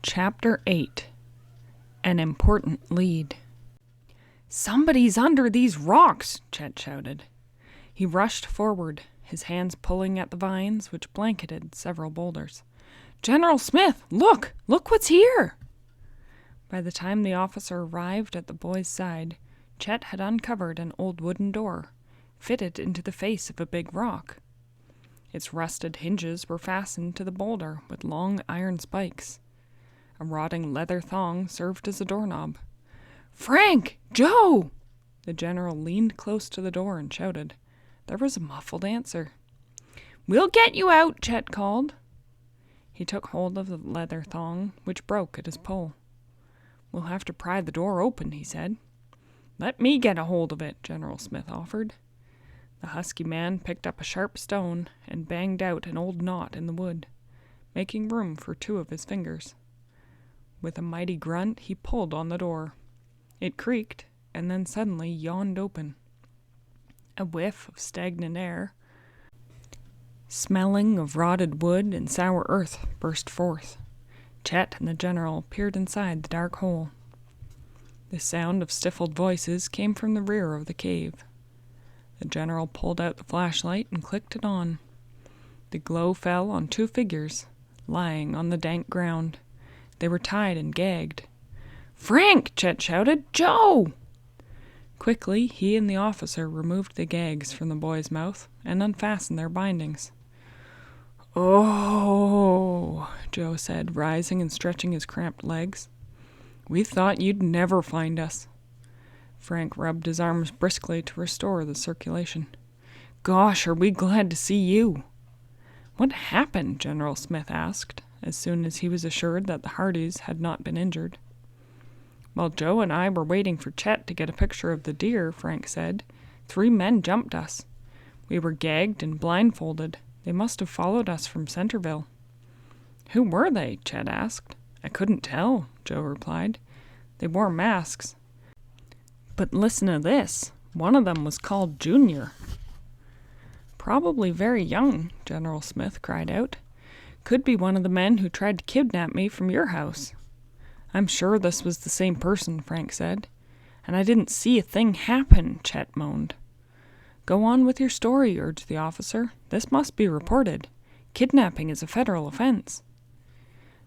Chapter 8. An Important Lead. "Somebody's under these rocks!" Chet shouted. He rushed forward, his hands pulling at the vines which blanketed several boulders. "General Smith, look! Look what's here!" By the time the officer arrived at the boy's side, Chet had uncovered an old wooden door, fitted into the face of a big rock. Its rusted hinges were fastened to the boulder with long iron spikes. A rotting leather thong served as a doorknob. "Frank! Joe!" The general leaned close to the door and shouted. There was a muffled answer. "We'll get you out," Chet called. He took hold of the leather thong, which broke at his pull. "We'll have to pry the door open," he said. "Let me get a hold of it," General Smith offered. The husky man picked up a sharp stone and banged out an old knot in the wood, making room for two of his fingers. With a mighty grunt, he pulled on the door. It creaked, and then suddenly yawned open. A whiff of stagnant air, smelling of rotted wood and sour earth, burst forth. Chet and the general peered inside the dark hole. The sound of stifled voices came from the rear of the cave. The general pulled out the flashlight and clicked it on. The glow fell on two figures, lying on the dank ground. They were tied and gagged. "Frank!" Chet shouted. "Joe!" Quickly, he and the officer removed the gags from the boy's mouth and unfastened their bindings. "Oh," Joe said, rising and stretching his cramped legs. "We thought you'd never find us." Frank rubbed his arms briskly to restore the circulation. "Gosh, are we glad to see you." "What happened?" General Smith asked, as soon as he was assured that the Hardys had not been injured. "While Joe and I were waiting for Chet to get a picture of the deer," Frank said, "3 men jumped us. We were gagged and blindfolded. They must have followed us from Centerville." "Who were they?" Chet asked. "I couldn't tell," Joe replied. "They wore masks. But listen to this. One of them was called Junior." "Probably very young," General Smith cried out. "Could be one of the men who tried to kidnap me from your house." "I'm sure this was the same person," Frank said. "And I didn't see a thing happen," Chet moaned. "Go on with your story," urged the officer. "This must be reported. Kidnapping is a federal offense."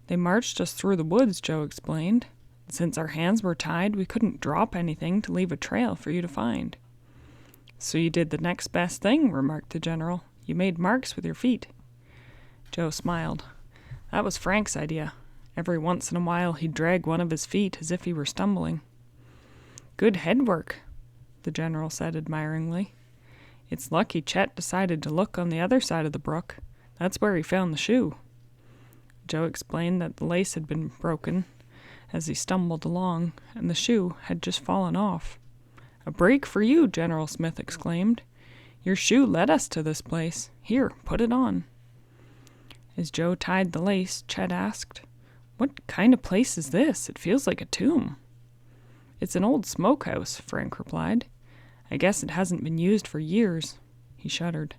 "They marched us through the woods," Joe explained. "Since our hands were tied, we couldn't drop anything to leave a trail for you to find." "So you did the next best thing," remarked the general. "You made marks with your feet." Joe smiled. "That was Frank's idea. Every once in a while he'd drag one of his feet as if he were stumbling." "Good head work," the general said admiringly. "It's lucky Chet decided to look on the other side of the brook. That's where he found the shoe." Joe explained that the lace had been broken as he stumbled along, and the shoe had just fallen off. "A break for you," General Smith exclaimed. "Your shoe led us to this place. Here, put it on." As Joe tied the lace, Chet asked, "What kind of place is this? It feels like a tomb." "It's an old smokehouse," Frank replied. "I guess it hasn't been used for years." He shuddered.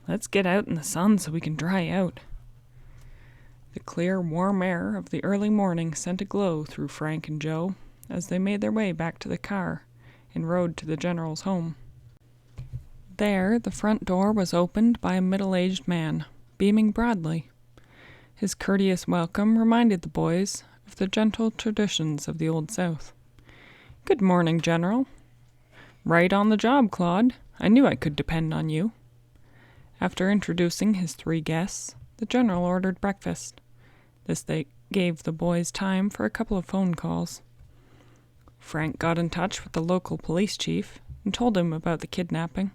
"Let's get out in the sun so we can dry out." The clear, warm air of the early morning sent a glow through Frank and Joe as they made their way back to the car and rode to the general's home. There, the front door was opened by a middle-aged man, beaming broadly. His courteous welcome reminded the boys of the gentle traditions of the Old South. "Good morning, General." "Right on the job, Claude. I knew I could depend on you." After introducing his 3 guests, the general ordered breakfast. This they gave the boys time for a couple of phone calls. Frank got in touch with the local police chief and told him about the kidnapping,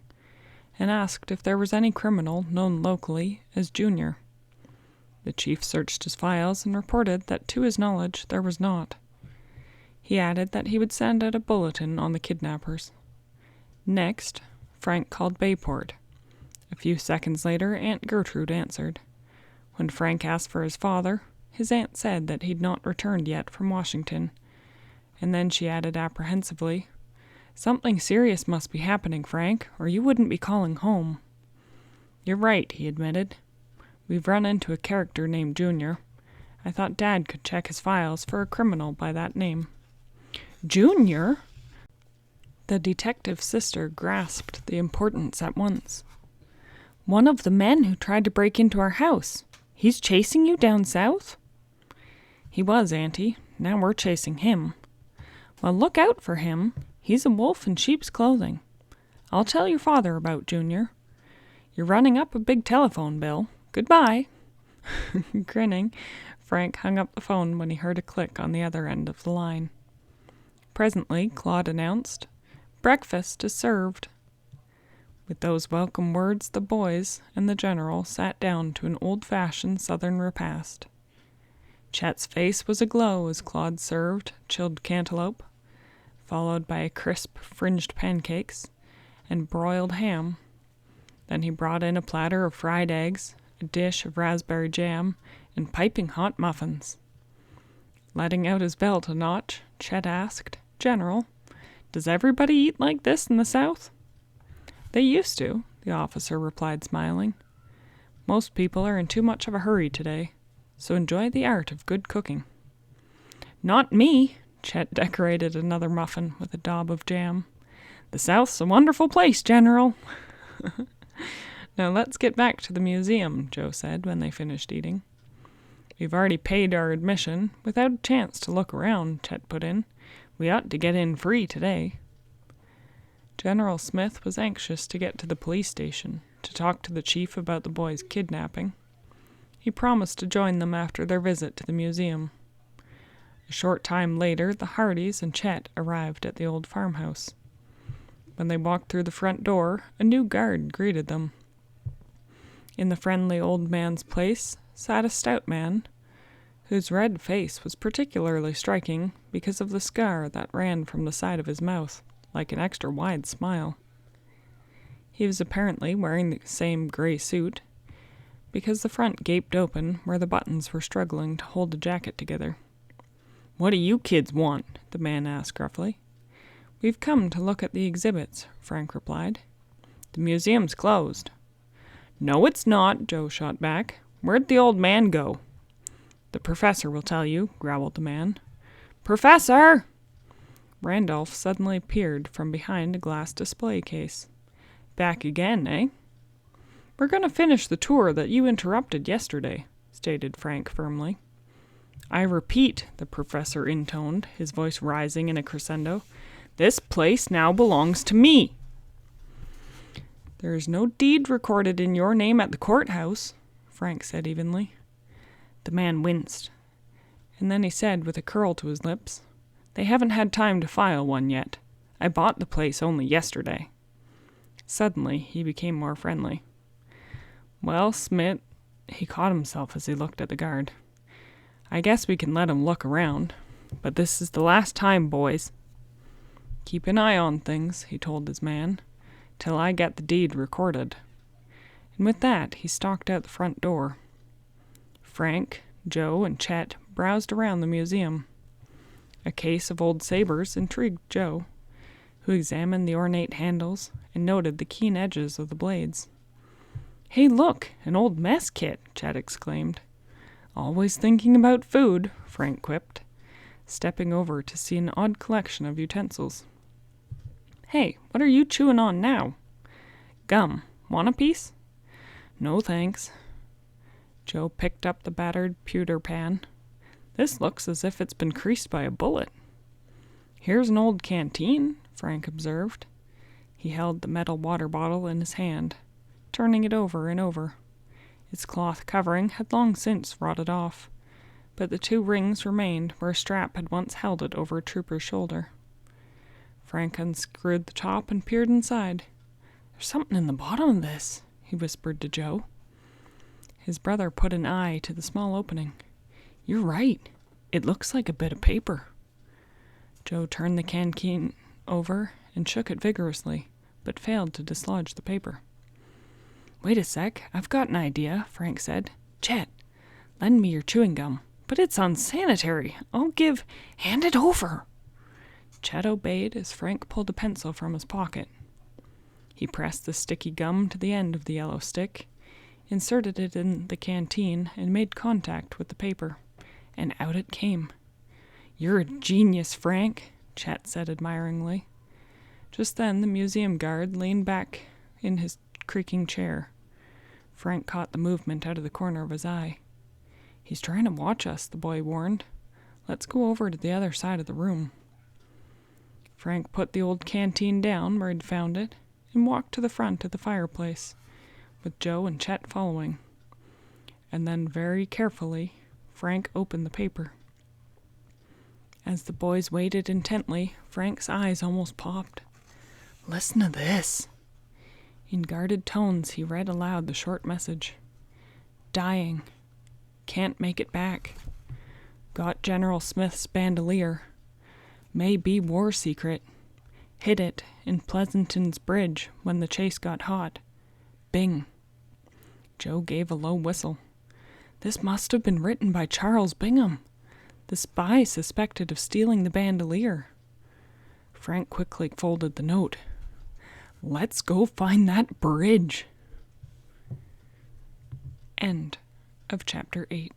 and asked if there was any criminal known locally as Junior. The chief searched his files and reported that to his knowledge there was not. He added that he would send out a bulletin on the kidnappers. Next, Frank called Bayport. A few seconds later, Aunt Gertrude answered. When Frank asked for his father, his aunt said that he'd not returned yet from Washington, and then she added apprehensively, "Something serious must be happening, Frank, or you wouldn't be calling home." "You're right," he admitted. "We've run into a character named Junior. I thought Dad could check his files for a criminal by that name." "Junior?" The detective's sister grasped the importance at once. "One of the men who tried to break into our house. He's chasing you down south?" "He was, Auntie. Now we're chasing him." "Well, look out for him. He's a wolf in sheep's clothing. I'll tell your father about Junior. You're running up a big telephone bill. Goodbye." Grinning, Frank hung up the phone when he heard a click on the other end of the line. Presently, Claude announced, "Breakfast is served." With those welcome words, the boys and the General sat down to an old-fashioned Southern repast. Chet's face was aglow as Claude served chilled cantaloupe, followed by crisp fringed pancakes and broiled ham. Then he brought in a platter of fried eggs, a dish of raspberry jam, and piping hot muffins. Letting out his belt a notch, Chet asked, "General, does everybody eat like this in the South?" "They used to," the officer replied, smiling. "Most people are in too much of a hurry today, so enjoy the art of good cooking." "Not me!" Chet decorated another muffin with a daub of jam. "The South's a wonderful place, General." "Now let's get back to the museum," Joe said when they finished eating. "We've already paid our admission, without a chance to look around," Chet put in. "We ought to get in free today." General Smith was anxious to get to the police station to talk to the chief about the boys' kidnapping. He promised to join them after their visit to the museum. A short time later, the Hardys and Chet arrived at the old farmhouse. When they walked through the front door, a new guard greeted them. In the friendly old man's place sat a stout man, whose red face was particularly striking because of the scar that ran from the side of his mouth, like an extra wide smile. He was apparently wearing the same gray suit, because the front gaped open where the buttons were struggling to hold the jacket together. "What do you kids want?" the man asked gruffly. "We've come to look at the exhibits," Frank replied. "The museum's closed." "No, it's not," Joe shot back. "Where'd the old man go?" "The professor will tell you," growled the man. "Professor!" Randolph suddenly appeared from behind a glass display case. "Back again, eh?" "We're going to finish the tour that you interrupted yesterday," stated Frank firmly. "I repeat," the professor intoned, his voice rising in a crescendo, "this place now belongs to me." "There is no deed recorded in your name at the courthouse," Frank said evenly. The man winced, and then he said with a curl to his lips, "They haven't had time to file one yet. I bought the place only yesterday." Suddenly, he became more friendly. "Well, Smith," he caught himself as he looked at the guard, "I guess we can let him look around. But this is the last time, boys." "Keep an eye on things," he told his man, "till I get the deed recorded." And with that, he stalked out the front door. Frank, Joe, and Chet browsed around the museum. A case of old sabers intrigued Joe, who examined the ornate handles and noted the keen edges of the blades. "Hey, look, an old mess kit!" Chet exclaimed. "Always thinking about food," Frank quipped, stepping over to see an odd collection of utensils. "Hey, what are you chewing on now?" "Gum. Want a piece?" "No, thanks." Joe picked up the battered pewter pan. "This looks as if it's been creased by a bullet." "Here's an old canteen," Frank observed. He held the metal water bottle in his hand, turning it over and over. Its cloth covering had long since rotted off, but the 2 rings remained where a strap had once held it over a trooper's shoulder. Frank unscrewed the top and peered inside. "There's something in the bottom of this," he whispered to Joe. His brother put an eye to the small opening. "You're right. It looks like a bit of paper." Joe turned the canteen over and shook it vigorously, but failed to dislodge the paper. "Wait a sec, I've got an idea," Frank said. "Chet, lend me your chewing gum." "But it's unsanitary. Hand it over." Chet obeyed as Frank pulled a pencil from his pocket. He pressed the sticky gum to the end of the yellow stick, inserted it in the canteen, and made contact with the paper, and out it came. "You're a genius, Frank," Chet said admiringly. Just then the museum guard leaned back in his creaking chair. Frank caught the movement out of the corner of his eye. "He's trying to watch us," the boy warned. "Let's go over to the other side of the room." Frank put the old canteen down where he'd found it and walked to the front of the fireplace, with Joe and Chet following. And then very carefully, Frank opened the paper. As the boys waited intently, Frank's eyes almost popped. "Listen to this." In guarded tones, he read aloud the short message. "Dying. Can't make it back. Got General Smith's bandolier. May be war secret. Hid it in Pleasanton's bridge when the chase got hot. Bing." Joe gave a low whistle. This must have been written by Charles Bingham, the spy suspected of stealing the bandolier. Frank quickly folded the note. "Let's go find that bridge." End of chapter 8.